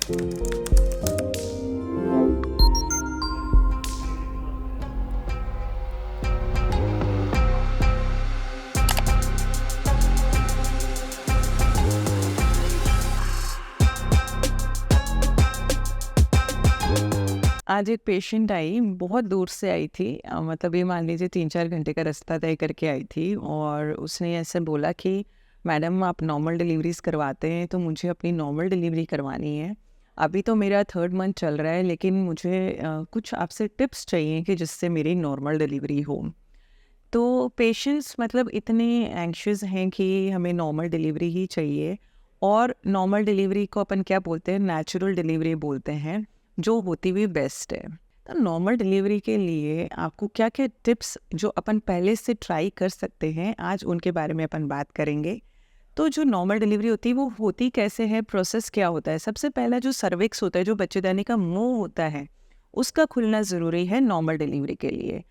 आज एक पेशेंट आई, बहुत दूर से आई थी। मतलब ये मान लीजिए 3-4 घंटे का रास्ता तय करके आई थी और उसने ऐसे बोला कि मैडम आप नॉर्मल डिलीवरीज़ करवाते हैं तो मुझे अपनी नॉर्मल डिलीवरी करवानी है। अभी तो मेरा 3rd मंथ चल रहा है लेकिन मुझे कुछ आपसे टिप्स चाहिए कि जिससे मेरी नॉर्मल डिलीवरी हो। तो पेशेंट्स मतलब इतने एंग्शियस हैं कि हमें नॉर्मल डिलीवरी ही चाहिए और नॉर्मल डिलीवरी को अपन क्या बोलते हैं, नेचुरल डिलीवरी बोलते हैं, जो होती हुई बेस्ट है। तो नॉर्मल डिलीवरी के लिए आपको क्या क्या टिप्स जो अपन पहले से ट्राई कर सकते हैं, आज उनके बारे में अपन बात करेंगे। तो जो नॉर्मल डिलीवरी होती है वो होती कैसे है, प्रोसेस क्या होता है। सबसे पहला जो सर्विक्स होता है, जो बच्चेदानी का मुंह होता है, उसका खुलना ज़रूरी है नॉर्मल डिलीवरी के लिए।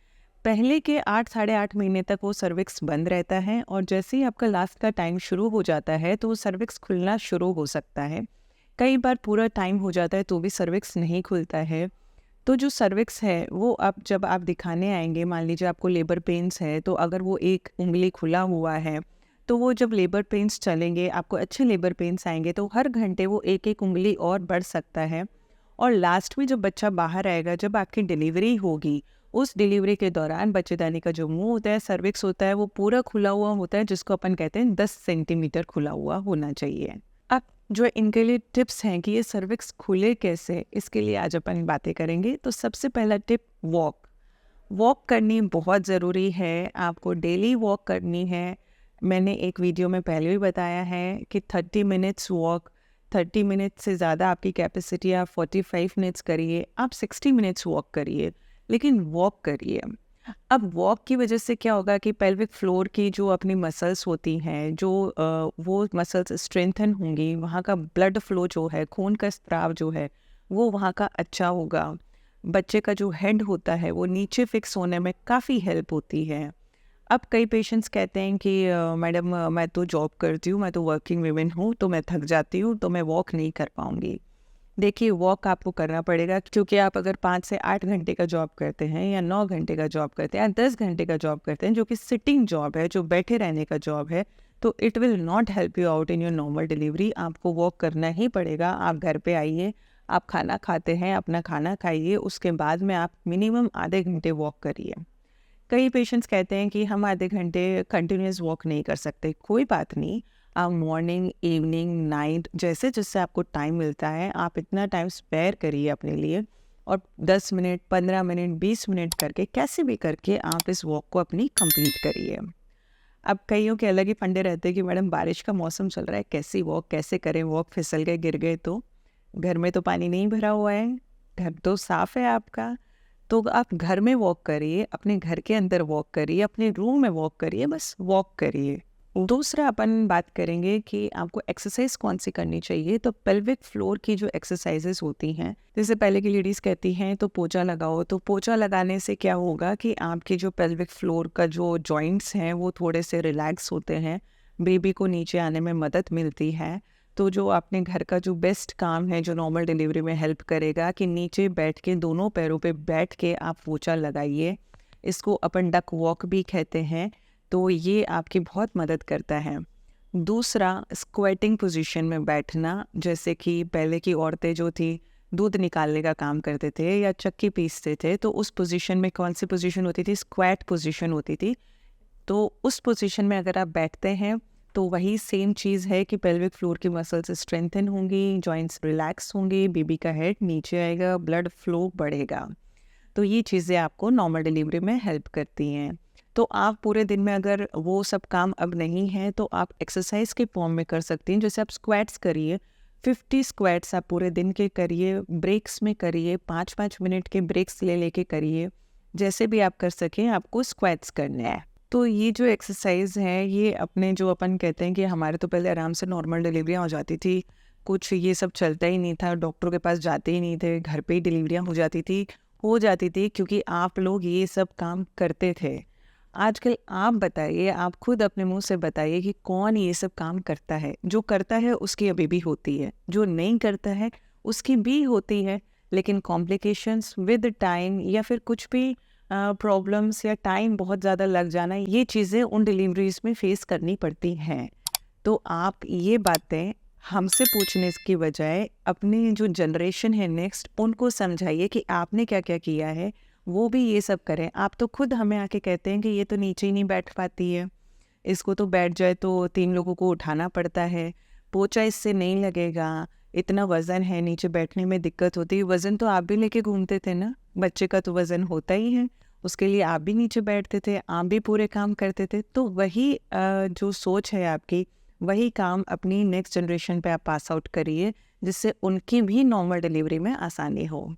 पहले के 8 साढ़े 8 महीने तक वो सर्विक्स बंद रहता है और जैसे ही आपका लास्ट का टाइम शुरू हो जाता है तो वो सर्विक्स खुलना शुरू हो सकता है। कई बार पूरा टाइम हो जाता है तो भी सर्विक्स नहीं खुलता है। तो जो सर्विक्स है वो अब जब आप दिखाने आएंगे, मान लीजिए आपको लेबर पेन्स है, तो अगर वो एक उंगली खुला हुआ है तो वो जब लेबर पेन्स चलेंगे, आपको अच्छे लेबर पेन्स आएंगे तो हर घंटे वो एक एक उंगली और बढ़ सकता है। और लास्ट में जब बच्चा बाहर आएगा, जब आपकी डिलीवरी होगी, उस डिलीवरी के दौरान बच्चेदानी का जो मुंह होता है, सर्विक्स होता है, वो पूरा खुला हुआ होता है, जिसको अपन कहते हैं 10 सेंटीमीटर खुला हुआ होना चाहिए। अब जो इनके लिए टिप्स हैं कि ये सर्विक्स खुले कैसे, इसके लिए आज अपन बातें करेंगे। तो सबसे पहला टिप, वॉक। वॉक करनी बहुत ज़रूरी है, आपको डेली वॉक करनी है। मैंने एक वीडियो में पहले भी बताया है कि 30 मिनट्स वॉक, 30 मिनट से ज़्यादा आपकी कैपेसिटी, आप 45 मिनट्स करिए, आप 60 मिनट्स वॉक करिए, लेकिन वॉक करिए। अब वॉक की वजह से क्या होगा कि पेल्विक फ्लोर की जो अपनी मसल्स होती हैं, जो वो मसल्स स्ट्रेंथन होंगी, वहाँ का ब्लड फ्लो जो है, खून का स्त्राव जो है, वो वहाँ का अच्छा होगा। बच्चे का जो हेड होता है वो नीचे फिक्स होने में काफ़ी हेल्प होती है। अब कई पेशेंट्स कहते हैं कि मैडम मैं तो जॉब करती हूँ, मैं तो वर्किंग वीमेन हूँ, तो मैं थक जाती हूँ, तो मैं वॉक नहीं कर पाऊँगी। देखिए, वॉक आपको करना पड़ेगा क्योंकि आप अगर 5 से 8 घंटे का जॉब करते हैं या 9 घंटे का जॉब करते हैं या 10 घंटे का जॉब करते हैं, जो कि सिटिंग जॉब है, जो बैठे रहने का जॉब है, तो it will not help you out in your normal delivery. आपको वॉक करना ही पड़ेगा। आप घर पे आइए, आप खाना खाते हैं, अपना खाना खाइए, उसके बाद में आप मिनिमम आधे घंटे वॉक करिए। कई पेशेंट्स कहते हैं कि हम आधे घंटे कंटिन्यूस वॉक नहीं कर सकते। कोई बात नहीं, आप मॉर्निंग, इवनिंग, नाइट, जैसे जैसे आपको टाइम मिलता है आप इतना टाइम स्पेयर करिए अपने लिए और 10 मिनट, 15 मिनट, 20 मिनट करके, कैसे भी करके आप इस वॉक को अपनी कंप्लीट करिए। अब कईयों के अलग ही फंडे रहते हैं कि मैडम बारिश का मौसम चल रहा है, कैसी वॉक कैसे करें, वॉक फिसल गए, गिर गए तो। घर में तो पानी नहीं भरा हुआ है, घर तो साफ़ है आपका, तो आप घर में वॉक करिए, अपने घर के अंदर वॉक करिए, अपने रूम में वॉक करिए, बस वॉक करिए। दूसरा अपन बात करेंगे कि आपको एक्सरसाइज कौन सी करनी चाहिए। तो पेल्विक फ्लोर की जो एक्सरसाइजेस होती हैं, जैसे पहले की लेडीज़ कहती हैं तो पोछा लगाओ, तो पोछा लगाने से क्या होगा कि आपके जो पेल्विक फ्लोर का जो जॉइंट्स हैं वो थोड़े से रिलैक्स होते हैं, बेबी को नीचे आने में मदद मिलती है। तो जो अपने घर का जो बेस्ट काम है, जो नॉर्मल डिलीवरी में हेल्प करेगा, कि नीचे बैठ के, दोनों पैरों पे बैठ के आप पोछा लगाइए। इसको अपन डक वॉक भी कहते हैं। तो ये आपकी बहुत मदद करता है। दूसरा, स्क्वेटिंग पोजीशन में बैठना, जैसे कि पहले की औरतें जो थी दूध निकालने का काम करते थे या चक्की पीसते थे, तो उस पोजीशन में कौन सी पोजीशन होती थी, स्क्वैट पोजीशन होती थी। तो उस पोजीशन में अगर आप बैठते हैं तो वही सेम चीज़ है कि पेल्विक फ्लोर की मसल्स स्ट्रेंथन होंगी, जॉइंट्स रिलैक्स होंगे, बेबी का हेड नीचे आएगा, ब्लड फ्लो बढ़ेगा। तो ये चीज़ें आपको नॉर्मल डिलीवरी में हेल्प करती हैं। तो आप पूरे दिन में अगर वो सब काम अब नहीं है तो आप एक्सरसाइज के फॉर्म में कर सकती हैं। जैसे आप स्क्वैट्स करिए, 50 स्क्वैट्स आप पूरे दिन के करिए, ब्रेक्स में करिए, 5-5 मिनट के ब्रेक्स ले लेके करिए। जैसे भी आप कर सकें, आपको स्क्वैट्स करने हैं। तो ये जो एक्सरसाइज है, ये अपने जो अपन कहते हैं कि हमारे तो पहले आराम से नॉर्मल डिलीवरियाँ हो जाती थी, कुछ ये सब चलता ही नहीं था, डॉक्टरों के पास जाते ही नहीं थे, घर पे ही डिलीवरियाँ हो जाती थी क्योंकि आप लोग ये सब काम करते थे। आजकल आप बताइए, आप खुद अपने मुंह से बताइए कि कौन ये सब काम करता है। जो करता है उसकी अभी भी होती है, जो नहीं करता है उसकी भी होती है, लेकिन कॉम्प्लिकेशंस विद टाइम या फिर कुछ भी प्रॉब्लम्स या टाइम बहुत ज़्यादा लग जाना, ये चीज़ें उन डिलीवरीज़ में फेस करनी पड़ती हैं। तो आप ये बातें हमसे पूछने की बजाय अपनी जो जनरेशन है नेक्स्ट, उनको समझाइए कि आपने क्या क्या किया है, वो भी ये सब करें। आप तो खुद हमें आके कहते हैं कि ये तो नीचे ही नहीं बैठ पाती है, इसको तो बैठ जाए तो 3 लोगों को उठाना पड़ता है, पोंछा इससे नहीं लगेगा, इतना वज़न है, नीचे बैठने में दिक्कत होती है। वज़न तो आप भी लेके घूमते थे ना, बच्चे का तो वज़न होता ही है, उसके लिए आप भी नीचे बैठते थे, आप भी पूरे काम करते थे। तो वही जो सोच है आपकी, वही काम अपनी नेक्स्ट जनरेशन पे आप पास आउट करिए, जिससे उनकी भी नॉर्मल डिलीवरी में आसानी हो।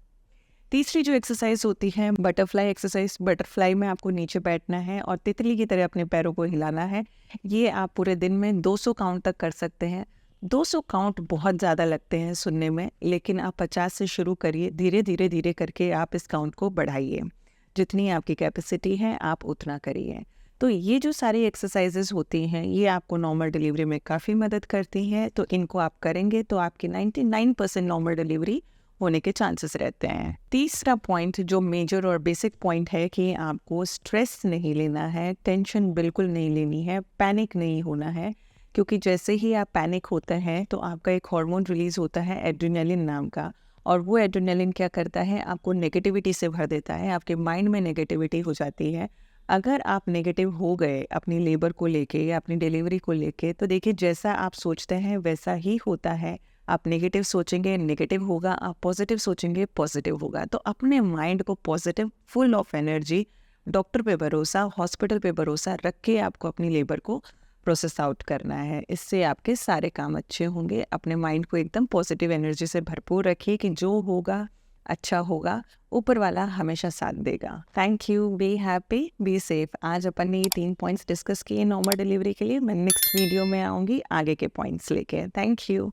तीसरी जो एक्सरसाइज होती है बटरफ्लाई एक्सरसाइज, बटरफ्लाई में आपको नीचे बैठना है और तितली की तरह अपने पैरों को हिलाना है। ये आप पूरे दिन में 200 काउंट तक कर सकते हैं। 200 काउंट बहुत ज़्यादा लगते हैं सुनने में, लेकिन आप 50 से शुरू करिए, धीरे धीरे धीरे करके आप इस काउंट को बढ़ाइए। जितनी आपकी कैपेसिटी है आप उतना करिए। तो ये जो सारी एक्सरसाइजेज होती हैं, ये आपको नॉर्मल डिलीवरी में काफ़ी मदद करती हैं। तो इनको आप करेंगे तो आपकी 99% नॉर्मल डिलीवरी होने के चांसेस रहते हैं। तीसरा पॉइंट जो मेजर और बेसिक पॉइंट है कि आपको स्ट्रेस नहीं लेना है, टेंशन बिल्कुल नहीं लेनी है, पैनिक नहीं होना है, क्योंकि जैसे ही आप पैनिक होते हैं तो आपका एक हार्मोन रिलीज होता है एड्रेनालिन नाम का, और वो एड्रेनालिन क्या करता है, आपको नेगेटिविटी से भर देता है, आपके माइंड में नेगेटिविटी हो जाती है। अगर आप नेगेटिव हो गए अपनी लेबर को लेके या अपनी डिलीवरी को लेके, तो देखिए जैसा आप सोचते हैं वैसा ही होता है। आप नेगेटिव सोचेंगे नेगेटिव होगा, आप पॉजिटिव सोचेंगे पॉजिटिव होगा। तो अपने माइंड को positive, full of energy, doctor पे भरोसा, हॉस्पिटल पे भरोसा रख के आपको अपनी लेबर को प्रोसेस आउट करना है। इससे आपके सारे काम अच्छे होंगे। अपने माइंड को एकदम पॉजिटिव एनर्जी से भरपूर रखिए कि जो होगा अच्छा होगा, ऊपर वाला हमेशा साथ देगा। Thank you, be happy, be safe. आज अपन ने ये 3 पॉइंट्स डिस्कस किए नॉर्मल डिलीवरी के लिए। मैं नेक्स्ट वीडियो में आऊँगी आगे के पॉइंट्स लेके। Thank you.